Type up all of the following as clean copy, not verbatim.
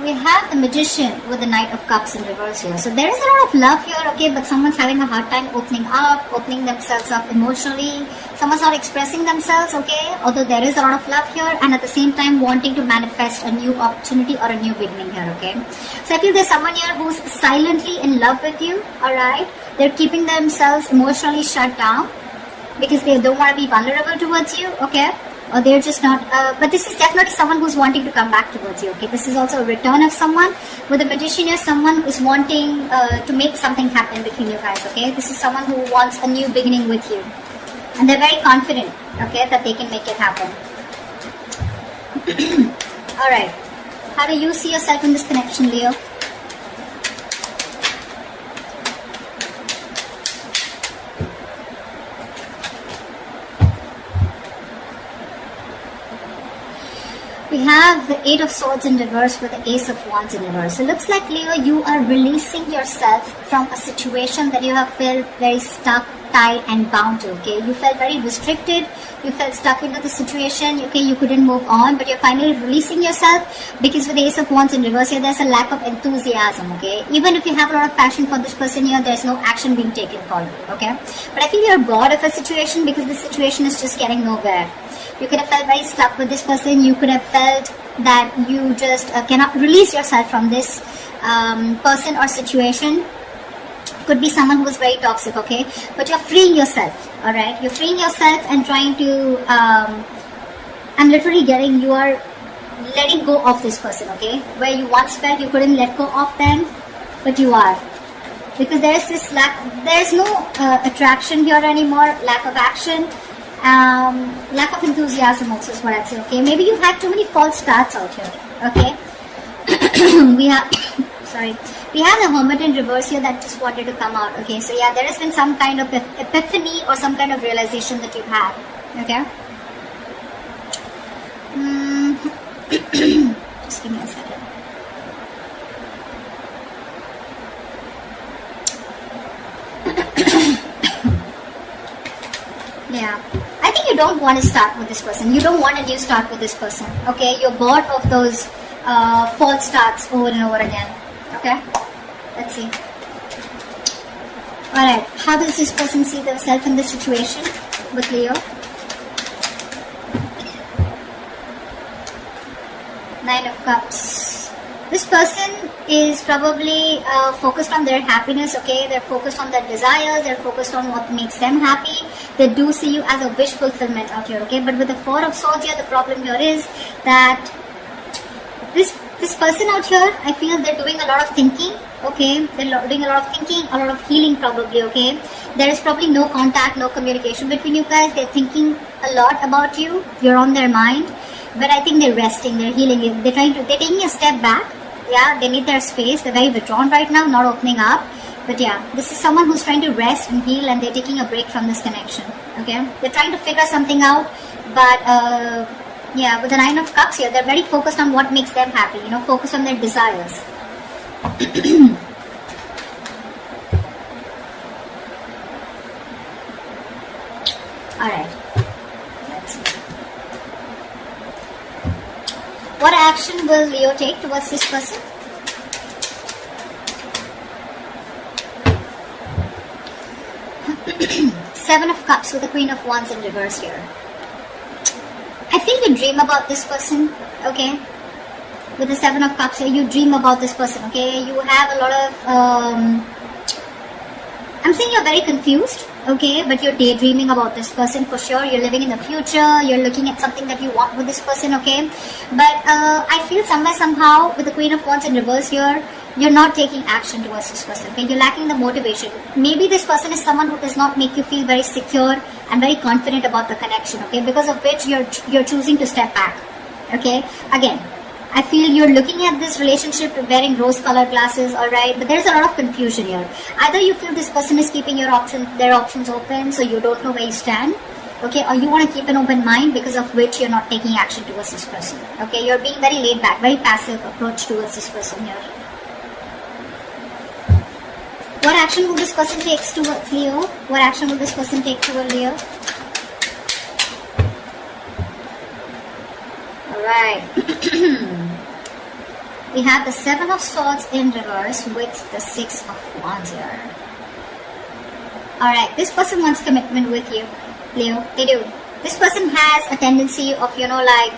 We have the Magician with the Knight of Cups in reverse here. So there is a lot of love here, okay, but someone's having a hard time opening themselves up emotionally. Someone's not expressing themselves, okay, although there is a lot of love here, and at the same time wanting to manifest a new opportunity or a new beginning here, okay. So I feel there's someone here who's silently in love with you, alright. They're keeping themselves emotionally shut down because they don't want to be vulnerable towards you, okay. Or they're just not, but this is definitely someone who's wanting to come back towards you, okay. This is also a return of someone. With the Magician here, someone who's wanting to make something happen between you guys, okay. This is someone who wants a new beginning with you. And they're very confident, okay, that they can make it happen. Alright. How do you see yourself in this connection, Leo? We have the Eight of Swords in reverse with the Ace of Wands in reverse. So it looks like, Leo, you are releasing yourself from a situation that you have felt very stuck, tied and bound to, okay. You felt very restricted, you felt stuck into the situation, okay, you couldn't move on, but you're finally releasing yourself because with the Ace of Wands in reverse here, there's a lack of enthusiasm, okay. Even if you have a lot of passion for this person here, there's no action being taken for you, okay. But I feel you're bored of a situation because this situation is just getting nowhere. You could have felt very stuck with this person. You could have felt that you just cannot release yourself from this person or situation. Could be someone who is very toxic, okay? But you're freeing yourself, alright? You're freeing yourself and trying to, I'm literally getting, you are letting go of this person, okay? Where you once felt you couldn't let go of them, but you are. Because there's this there's no attraction here anymore, lack of action. Lack of enthusiasm also is what I'd say, okay. Maybe you've had too many false starts out here, okay. we have the Hermit in reverse here that just wanted to come out, okay. So yeah, there has been some kind of epiphany or some kind of realization that you've had, okay. Just give me a second. Yeah, I think you don't want to start with this person. You don't want a new start with this person, okay. You're bored of those false starts over and over again, okay. Let's see. Alright, how does this person see themselves in this situation with Leo? Nine of Cups. This person is probably focused on their happiness, okay. They're focused on their desires, they're focused on what makes them happy. They do see you as a wish fulfillment out here, okay. But with the Four of Swords here, the problem here is that this person out here, I feel they're doing a lot of thinking, okay. They're doing a lot of thinking, a lot of healing probably, okay. There is probably no contact, no communication between you guys. They're thinking a lot about you, you're on their mind. But I think they're resting, they're healing, they're taking a step back. Yeah, they need their space. They're very withdrawn right now, not opening up. But yeah, this is someone who's trying to rest and heal, and they're taking a break from this connection, okay. They're trying to figure something out, but yeah, with the Nine of Cups here, they're very focused on what makes them happy, you know, focused on their desires. Alright, let's see. What action will Leo take towards this person? Seven of Cups with the Queen of Wands in reverse here. I feel you dream about this person, okay. With the Seven of Cups here, you dream about this person, okay. You have a lot of, I'm saying you're very confused, okay, but you're daydreaming about this person for sure. You're living in the future, you're looking at something that you want with this person, okay. But I feel somewhere, somehow, with the Queen of Wands in reverse here, you're not taking action towards this person, okay. You're lacking the motivation. Maybe this person is someone who does not make you feel very secure and very confident about the connection, okay, because of which you're choosing to step back, okay. Again, I feel you're looking at this relationship wearing rose-colored glasses, alright, but there's a lot of confusion here. Either you feel this person is keeping their options open, so you don't know where you stand, okay, or you want to keep an open mind, because of which you're not taking action towards this person, okay. You're being very laid back, very passive approach towards this person here. What action will this person take towards Leo? What action will this person take towards Leo? Alright. We have the Seven of Swords in reverse with the Six of Wands here. Alright, this person wants commitment with you, Leo. They do. This person has a tendency of, like,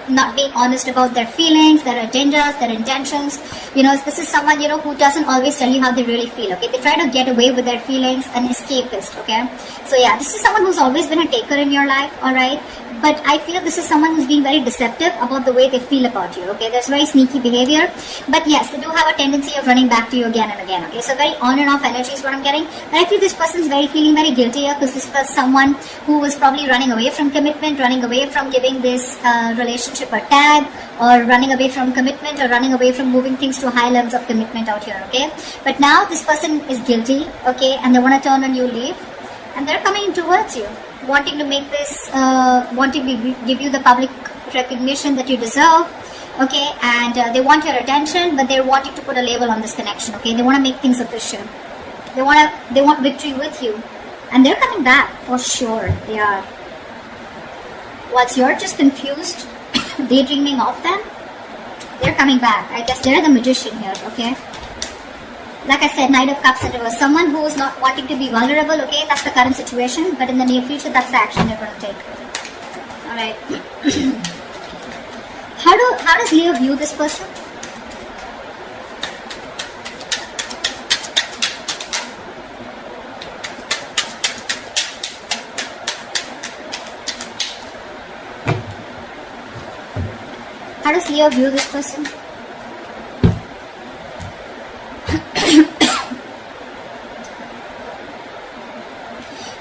not being honest about their feelings, their agendas, their intentions. This is someone, who doesn't always tell you how they really feel, okay? They try to get away with their feelings, an escapist, okay? So yeah, this is someone who's always been a taker in your life, alright? But I feel this is someone who's being very deceptive about the way they feel about you, okay? There's very sneaky behavior. But yes, they do have a tendency of running back to you again and again, okay? So very on and off energy is what I'm getting. But I feel this person's feeling very guilty here, because this was someone who was probably running away from commitment, running away from giving this relationship a tag, or running away from commitment, or running away from moving things to high levels of commitment out here, okay? But now this person is guilty, okay? And they want to turn on you leaf. And they're coming towards you, wanting to make this, wanting to give you the public recognition that you deserve, okay? And they want your attention, but they're wanting to put a label on this connection, okay? They want to make things official. They want victory with you, and they're coming back for sure. They are. Whilst you're just confused, daydreaming of them, they're coming back. I guess they're the magician here, okay? Like I said, Knight of Cups in reverse. Someone who is not wanting to be vulnerable, okay? That's the current situation. But in the near future, that's the action they're going to take. Alright. How does Leo view this person? How does Leo view this person?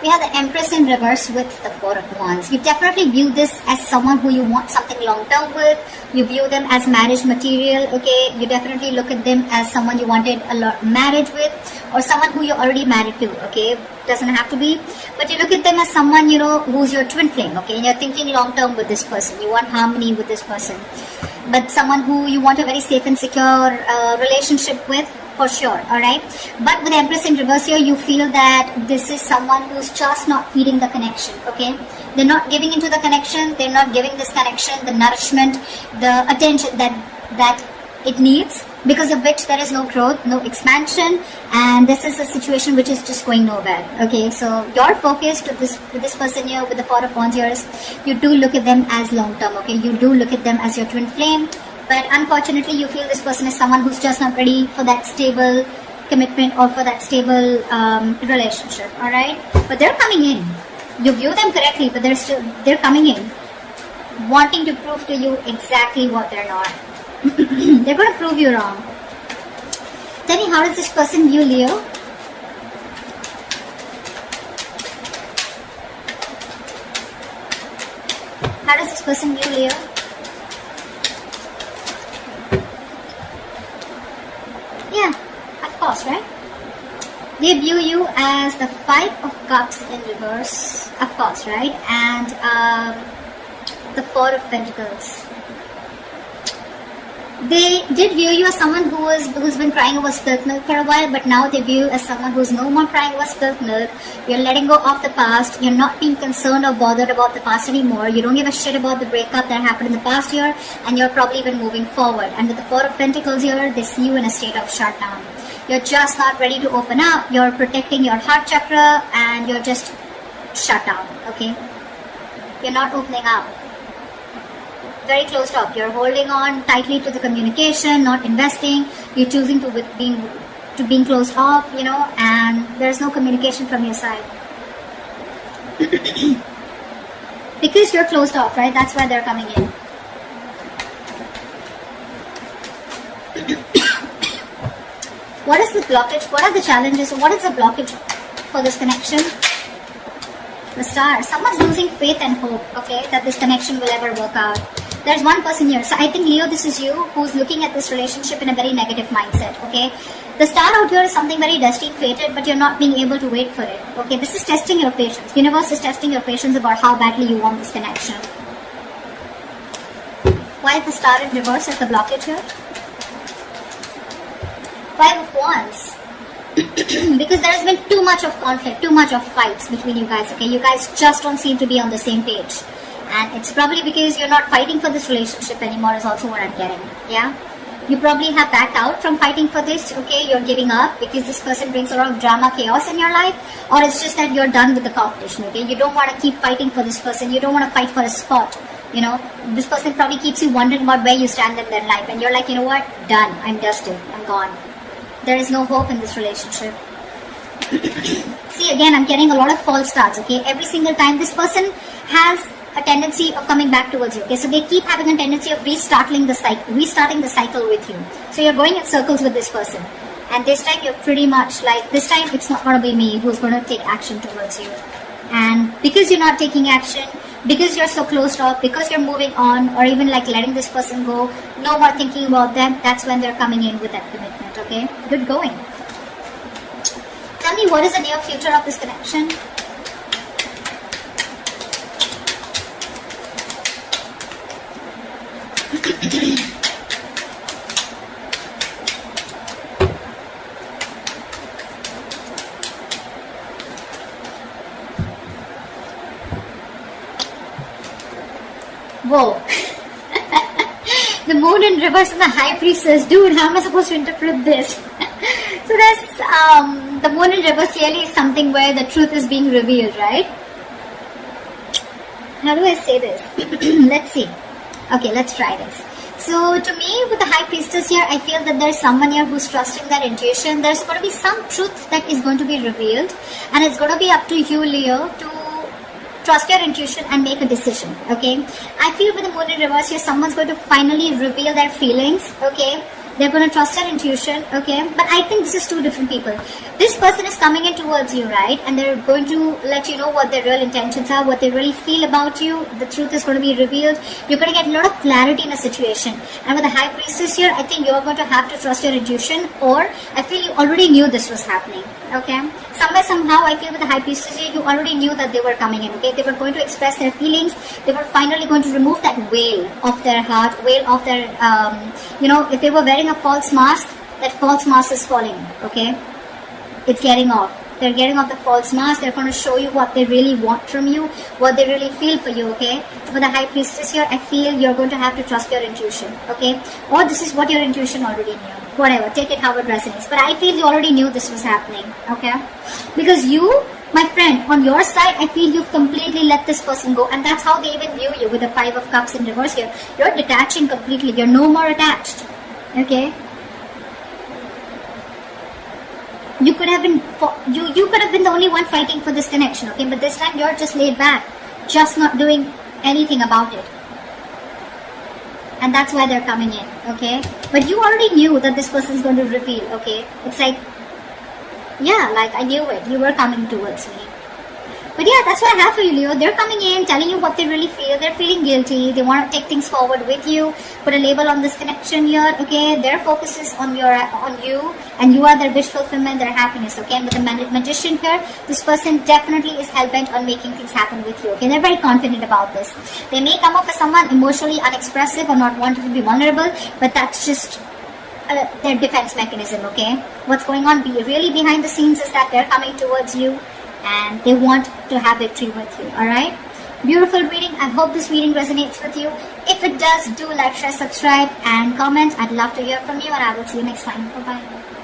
We have the Empress in reverse with the Four of Wands. You definitely view this as someone who you want something long-term with. You view them as marriage material, okay? You definitely look at them as someone you wanted a marriage with, or someone who you're already married to, okay? Doesn't have to be. But you look at them as someone, who's your twin flame, okay? And you're thinking long-term with this person. You want harmony with this person. But someone who you want a very safe and secure relationship with, for sure, alright? But with Empress in reverse here, you feel that this is someone who's just not feeding the connection, okay? They're not giving into the connection, they're not giving this connection the nourishment, the attention that it needs, because of which there is no growth, no expansion, and this is a situation which is just going nowhere, okay? So your focus with this person here with the Four of Wands here is, you do look at them as long-term, okay? You do look at them as your twin flame. But unfortunately, you feel this person is someone who's just not ready for that stable commitment or for that stable relationship, alright? But they're coming in. You view them correctly, but they're coming in, wanting to prove to you exactly what they're not. They're going to prove you wrong. Tell me, how does this person view Leo? How does this person view Leo? Yeah, of course, right? They view you as the Five of Cups in reverse, of course, right? And the Four of Pentacles. They did view you as someone who's been crying over spilt milk for a while, but now they view you as someone who's no more crying over spilt milk. You're letting go of the past. You're not being concerned or bothered about the past anymore. You don't give a shit about the breakup that happened in the past year, and you're probably even moving forward. And with the Four of Pentacles here, they see you in a state of shutdown. You're just not ready to open up. You're protecting your heart chakra, and you're just shut down, okay? You're not opening up. Very closed off. You're holding on tightly to the communication, not investing. You're choosing to being closed off, and there's no communication from your side. Because you're closed off, right? That's why they're coming in. What is the blockage? What are the challenges? What is the blockage for this connection? The Star. Someone's losing faith and hope, okay, that this connection will ever work out. There's one person here. So I think, Leo, this is you who's looking at this relationship in a very negative mindset, okay? The Star out here is something very destined, fated, but you're not being able to wait for it, okay? This is testing your patience. Universe is testing your patience about how badly you want this connection. Why is the Star in reverse as the blockage here? Five of Wands. Because there has been too much of conflict, too much of fights between you guys, okay? You guys just don't seem to be on the same page. And it's probably because you're not fighting for this relationship anymore is also what I'm getting. Yeah. You probably have backed out from fighting for this, okay? You're giving up because this person brings a lot of drama, chaos in your life, or it's just that you're done with the competition, okay? You don't want to keep fighting for this person. You don't want to fight for a spot, you know? This person probably keeps you wondering about where you stand in their life, and you're like, you know what? Done. I'm dusted. I'm gone. There is no hope in this relationship. See, again, I'm getting a lot of false starts, okay? Every single time this person has a tendency of coming back towards you, okay? So they keep having a tendency of restarting the cycle with you. So you're going in circles with this person. And this time you're pretty much like, this time it's not going to be me who's going to take action towards you. And because you're not taking action, because you're so closed off, because you're moving on, or even like letting this person go, no more thinking about them, that's when they're coming in with that commitment, okay? Good going. Tell me, what is the near future of this connection? Whoa. The moon in reverse and the high priestess. Dude, how am I supposed to interpret this? So that's the moon in reverse clearly is something where the truth is being revealed, right? How do I say this? Let's see. Okay, let's try this. So to me, with the high priestess here, I feel that there's someone here who's trusting their intuition. There's going to be some truth that is going to be revealed, and it's going to be up to you, Leo, to trust your intuition and make a decision, okay? I feel with the moon in reverse here, someone's going to finally reveal their feelings, okay? They're going to trust their intuition, okay? But I think this is two different people. This person is coming in towards you, right? And they're going to let you know what their real intentions are, what they really feel about you. The truth is going to be revealed. You're going to get a lot of clarity in a situation. And with the high priestess here, I think you're going to have to trust your intuition, or I feel you already knew this was happening, okay? Somewhere, somehow, I feel with the high priestess here, you already knew that they were coming in, okay? They were going to express their feelings. They were finally going to remove that veil of their heart, veil of their, you know, if they were wearing a false mask, that false mask is falling, okay? It's getting off. They're getting off the false mask. They're going to show you what they really want from you, what they really feel for you, okay? So for the high priestess here, I feel you're going to have to trust your intuition, okay? Or this is what your intuition already knew. Whatever, take it how it resonates. But I feel you already knew this was happening, okay? Because you, my friend, on your side, I feel you've completely let this person go. And that's how they even view you with the 5 of Cups in reverse here. You're detaching completely. You're no more attached, okay? You could have been you could have been the only one fighting for this connection, okay? But this time you're just laid back, just not doing anything about it. And that's why they're coming in, okay? But you already knew that this person is going to reveal, okay? It's like, yeah, like I knew it. You were coming towards me. But yeah, that's what I have for you, Leo. They're coming in, telling you what they really feel. They're feeling guilty. They want to take things forward with you. Put a label on this connection here, okay? Their focus is on you, and you are their wish fulfillment, their happiness, okay? And with the magician here, this person definitely is hell-bent on making things happen with you, okay? They're very confident about this. They may come off as someone emotionally unexpressive or not wanting to be vulnerable, but that's just their defense mechanism, okay? What's going on really behind the scenes is that they're coming towards you, and they want to have victory with you, alright? Beautiful reading. I hope this reading resonates with you. If it does, do like, share, subscribe, and comment. I'd love to hear from you, and I will see you next time. Bye-bye.